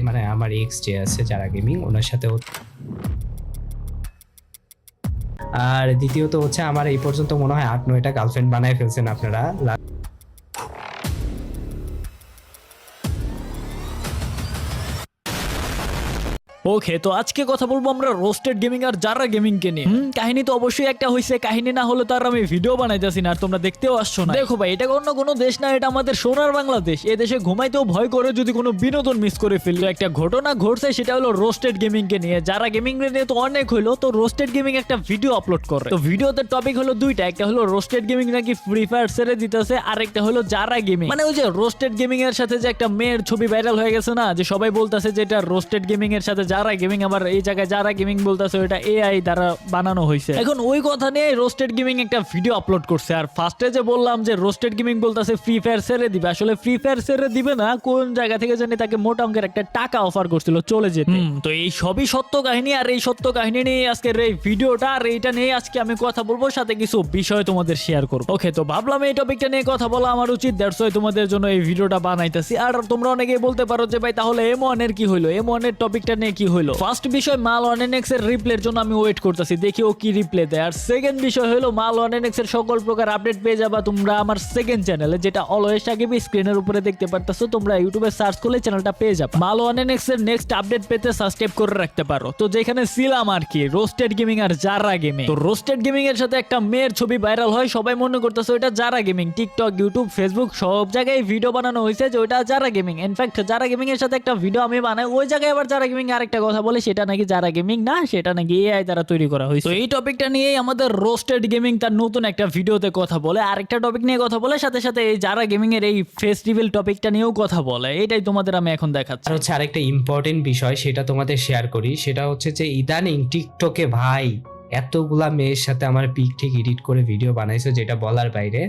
মানে আমার এক্স যে আছে যারা গেমিং ওনার সাথে আর দ্বিতীয়ত হচ্ছে আমার এই পর্যন্ত মনে হয় ৮-৯টা গার্লফ্রেন্ড বানায় ফেলছেন আপনারা। ওকে, তো আজকে কথা বলবো আমরা রোস্টেড গেমিং আর যারা গেমিং কে নিয়ে। কাহিনী তো অবশ্যই একটা হইছে, কাহিনী না হলে তো আর আমি ভিডিও বানাইতেছি না আর তোমরা দেখতেও আসছো না। দেখো ভাই, এটা অন্য কোনো দেশ না, এটা আমাদের সোনার বাংলাদেশ। এই দেশে ঘুমাইতেও ভয় করে যদি কোনো বিনোদন মিস করে ফেললো। একটা ঘটনা ঘটছে, সেটা হলো রোস্টেড গেমিং কে নিয়ে। যারা গেমিং নিয়ে তো অনেক হইলো, তো রোস্টেড গেমিং একটা ভিডিও আপলোড করে। তো ভিডিওতে টপিক হলো দুইটা, একটা হলো রোস্টেড গেমিং নাকি ফ্রি ফায়ার ছেড়ে দিতেছে, আর একটা হলো যারা গেমিং। মানে ওই যে রোস্টেড গেমিং এর সাথে যে একটা মেয়ের ছবি ভাইরাল হয়ে গেছে না, যে সবাই বলতেছে যে এটা রোস্টেড গেমিং এর সাথে যারা গেমিং, আবার এই জায়গায় যারা গেমিং বলতেছে ওটা এআই দ্বারা বানানো হয়েছে। এখন ওই কথা নিয়ে রোস্টেড গেমিং একটা ভিডিও আপলোড করছে। আর ফার্স্টে যে বললাম যে রোস্টেড গেমিং বলতেছে ফ্রি ফায়ার ছেড়ে দিবে, আসলে ফ্রি ফায়ার ছেড়ে দিবে না, কোন জায়গা থেকে জানি তাকে মোটা অঙ্কের একটা টাকা অফার করছিল চলে যেতে। তো এই সবই সত্য কাহিনী, আর এই সত্য কাহিনী নিয়ে আজকের এই ভিডিওটা, আর এইটা নিয়ে আজকে আমি কথা বলবো, সাথে কিছু বিষয় তোমাদের শেয়ার করবো। ওকে, তো ভাবলাম এই টপিকটা নিয়ে কথা বলা আমার উচিত, দ্যাটস ওয়াই তোমাদের জন্য এই ভিডিওটা বানাইতেছি। আর তোমরা অনেকেই বলতে পারো যে ভাই তাহলে M1 এর কি হইলো, M1 এর টপিকটা নিয়ে কি হইলো। ফার্স্ট বিষয়, মাল ওয়ানএনএক্স এর রিপ্লের জন্য আমি ওয়েট করতেছি, দেখি ও কি রিপ্লে দেয়। আর সেকেন্ড বিষয় হলো মাল ওয়ানএনএক্স এর সকল প্রকার আপডেট পেয়ে যাবা তোমরা আমার সেকেন্ড চ্যানেলে, যেটা অলওয়েজ আগে স্ক্রিনের উপরে দেখতে পারতেছো। তোমরা ইউটিউবে সার্চ করলে চ্যানেলটা পেয়ে যাবে। মাল ওয়ানএনএক্স এর নেক্সট আপডেট পেতে সাবস্ক্রাইব করে রাখতে পারো। তো যেখানে ছিলাম আর কি, রোস্টেড গেমিং আর যারা গেমিং। তো রোস্টেড গেমিং এর সাথে একটা মেয়ের ছবি ভাইরাল হয়, সবাই মনে করতেছে ওটা যারা গেমিং। টিকটক, ইউটিউব, ফেসবুক সব জায়গায় ভিডিও বানানো হয়েছে যে ওটা যারা গেমিং। ইনফ্যাক্ট যারা গেমিং এর সাথে একটা ভিডিও আমি বানাই, ওই জায়গায় আবার যারা গেমিং আরেকটা কথা বলে, সেটা নাকি যারা গেমিং না, সেটা নাকি এআই দ্বারা তৈরি করা হয়েছে। তো এই টপিকটা নিয়েই আমাদের রোস্টেড গেমিং তার নতুন একটা ভিডিওতে কথা বলে, আরেকটা টপিক নিয়ে কথা বলে, সাথে সাথে এই যারা গেমিং এর এই ফেস্টিভ্যাল টপিকটা নিয়েও কথা বলে। এটাই তোমাদের আমি এখন দেখাচ্ছি। আর হচ্ছে আরেকটা ইম্পর্টেন্ট বিষয়, সেটা তোমাদের শেয়ার করি। সেটা হচ্ছে যে ইদানিং টিকটকে ভাই এতগুলা মেয়ের সাথে আমার পিক ঠিক এডিট করে ভিডিও বানাইছে, যেটা বলার বাইরে।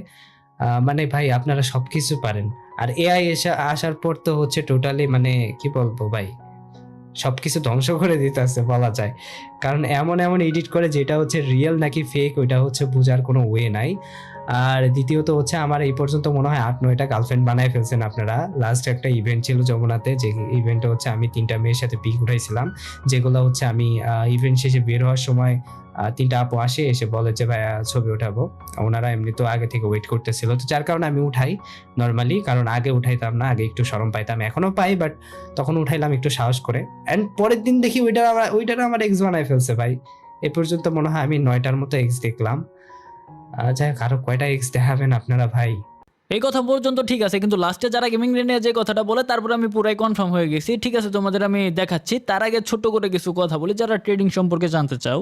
মানে ভাই আপনারা সবকিছু পারেন, আর এআই আসার পর তো হচ্ছে টোটালি মানে কি বলবো ভাই, সবকিছু ধ্বংস করে দিতেছে বলা যায়। কারণ এমন এমন এডিট করে যেটা হচ্ছে রিয়েল নাকি ফেক ওইটা হচ্ছে বোঝার কোনো ওয়ে নাই। আর দ্বিতীয়ত হচ্ছে আমার এই পর্যন্ত মনে হয় ৮-৯টা গার্লফ্রেন্ড বানায় ফেলছেন আপনারা। লাস্ট একটা ইভেন্ট ছিল যমুনাতে, যে ইভেন্টে হচ্ছে আমি 3টা মেয়ের সাথে পিক উঠাইছিলাম, যেগুলো হচ্ছে আমি ইভেন্ট শেষে বের হওয়ার সময় 3টা আপু আসে, এসে বলে যে ভাইয়া ছবি উঠাবো। ওনারা এমনি তো আগে থেকে ওয়েট করতেছিল, তো যার কারণে আমি উঠাই নর্মালি, কারণ আগে উঠাইতাম না, আগে একটু শরম পাইতাম, এখনো পাই, বাট তখন উঠাইলাম একটু সাহস করে। অ্যান্ড পরের দিন দেখি ওইটার আমার এক্স বানায় ফেলছে ভাই। এ পর্যন্ত মনে হয় আমি 9টার মতো এক্স দেখলাম। যাই হোক, আরো কয়টা এক্স দেখাবেন আপনারা ভাই? এই কথা পর্যন্ত ঠিক আছে, কিন্তু লাস্টে যারা গেমিং নিয়ে যে কথাটা বলে তারপরে আমি পুরাই কনফার্ম হয়ে গেছি। ঠিক আছে, তোমাদের আমি দেখাচ্ছি। তার আগে ছোট্ট করে কিছু কথা বলি, যারা ট্রেডিং সম্পর্কে জানতে চাও।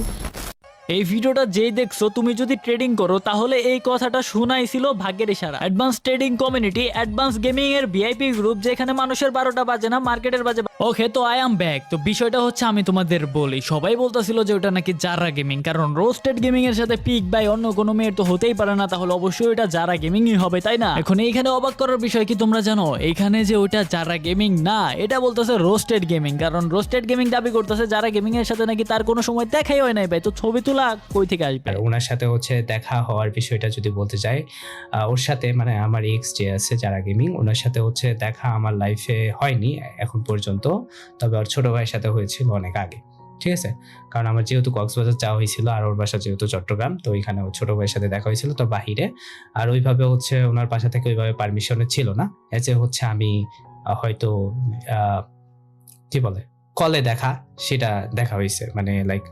এই ভিডিওটা যেই দেখছো, তুমি যদি ট্রেডিং করো তাহলে এই কথাটা শোনাই ছিল ভাগ্যের ইশারা। Advance trading community, advance gaming এর ভিআইপি গ্রুপ, যেখানে মানুষের 12টা বাজে না, মার্কেটের বাজে। ওকে, তো আই এম ব্যাক। তো বিষয়টা হচ্ছে আমি তোমাদের বলি, সবাই বলতেছিল যে ওটা নাকি যারা গেমিং, কারণ রোস্টেড গেমিং এর সাথে পিক বাই অন্য কোনো মেয়ের তো হতেই পারে না, তাহলে অবশ্যই ওটা যারা গেমিংই হবে, তাই না? এখন এইখানে অবাক করার বিষয় কি তোমরা জানো, এইখানে যে ওটা যারা গেমিং না, এটা বলতেছে রোস্টেড গেমিং। কারণ রোস্টেড গেমিং দাবি করতেছে যারা গেমিং এর সাথে নাকি তার কোনো সময় দেখাই হয় নাই ভাই, তো ছবি তোলা কই থেকে আসবে? আর ওনার সাথে হচ্ছে দেখা হওয়ার বিষয়টা যদি বলতে যাই, ওর সাথে মানে আমার এক্স যে আছে যারা গেমিং, ওনার সাথে হচ্ছে দেখা আমার লাইফে হয়নি এখন পর্যন্ত, তবে ওর ছোট ভাইয়ের সাথে হয়েছিল অনেক আগে। ঠিক আছে, কারণ আমার যেহেতু কক্সবাজার যাওয়া হয়েছিল, আর ওর বাসা যেহেতু চট্টগ্রাম, তো ওইখানে ওর ছোট ভাইয়ের সাথে দেখা হয়েছিল, তো বাহিরে। আর ওইভাবে হচ্ছে ওনার বাসা থেকে ওইভাবে পারমিশনে ছিল না, এতে হচ্ছে আমি হয়তো কি বলে কলে দেখা, সেটা দেখা হয়েছে, মানে লাইক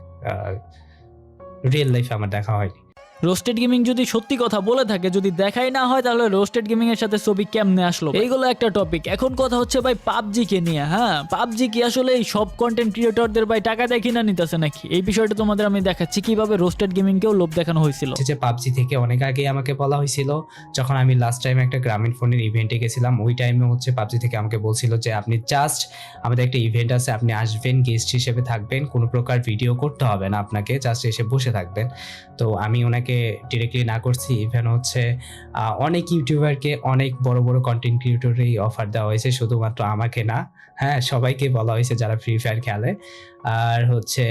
রিয়েল লাইফে আমার দেখা হয়নি। রোস্টেড গেমিং যদি সত্যি কথা বলে থাকে, যদি দেখাই না হয়, তাহলে রোস্টেড গেমিং এর সাথে ছবি কেমনে আসলো? এইগুলো একটা টপিক। এখন কথা হচ্ছে ভাই পাবজি কে নিয়ে। হ্যাঁ, পাবজি কি আসলে এই সব কন্টেন্ট ক্রিয়েটরদের ভাই টাকা দিয়ে কিনা নিতেছে নাকি? এই বিষয়টা তোমাদের আমি দেখাচ্ছি কিভাবে রোস্টেড গেমিং কেও লোভ দেখানো হয়েছিল। যে পাবজি থেকে অনেক আগে আমাকে বলা হয়েছিল, যখন আমি লাস্ট টাইম একটা গ্রামীণ ফোনের ইভেন্টে গেছিলাম, ওই টাইমে হচ্ছে পাবজি থেকে আমাকে বলছিল যে আপনি জাস্ট আমাদের একটা ইভেন্ট আছে, আপনি আসবেন, গেস্ট হিসেবে থাকবেন, কোনো প্রকার ভিডিও করতে হবে না আপনাকে, জাস্ট এসে বসে থাকবেন। তো আমি ওনাকে ডিরেক্টলি না করছি। ইভেন হচ্ছে অনেক ইউটিউবারকে, অনেক বড় বড় কন্টেন্ট ক্রিয়েটরেই অফার দেওয়া হয়েছে, শুধুমাত্র আমাকে না। হ্যাঁ, সবাইকে বলা হয়েছে যারা ফ্রি ফায়ার খেলে। আর হচ্ছে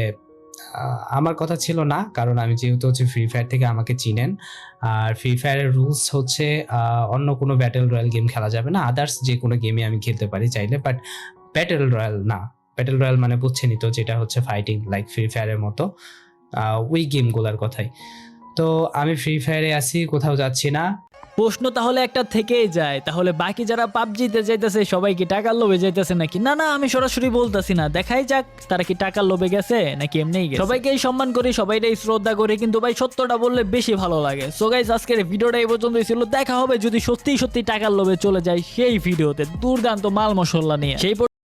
আমার কথা ছিল না, কারণ আমি যেহেতু হচ্ছে ফ্রি ফায়ার থেকে আমাকে চিনেন। আর ফ্রি ফায়ারের রুলস হচ্ছে অন্য কোনো ব্যাটেল রয়্যাল গেম খেলা যাবে না, আদার্স যে কোনো গেমে আমি খেলতে পারি চাইলে, বাট ব্যাটেল রয়্যাল না, ব্যাটেল রয়্যাল মানে বুঝছেনই তো, যেটা হচ্ছে ফাইটিং লাইক ফ্রি ফায়ারের মতো ওই গেমগুলোর কথাই। তো আমি ফ্রি ফায়ারে আছি, কোথাও যাচ্ছি না। প্রশ্ন তাহলে একটা থেকেই যায়, তাহলে বাকি যারা পাবজিতে যাইতেছে সবাই কি টাকার লোভে যাইতেছে নাকি? না না, আমি সরাসরি বলতেছি না, দেখাই যাক তারা কি টাকার লোভে গেছে নাকি এমনিই গেছে। সবাইকেই সম্মান করি, সবাইটাই শ্রদ্ধা করি, কিন্তু ভাই সত্যটা বললে বেশি ভালো লাগে। সো গাইস, আজকের ভিডিওটা এই পর্যন্তই ছিল। দেখা হবে যদি সত্যি সত্যি টাকার লোভে চলে যায় সেই ভিডিওতে দুর্দান্ত মাল মশলা নিয়ে। সেই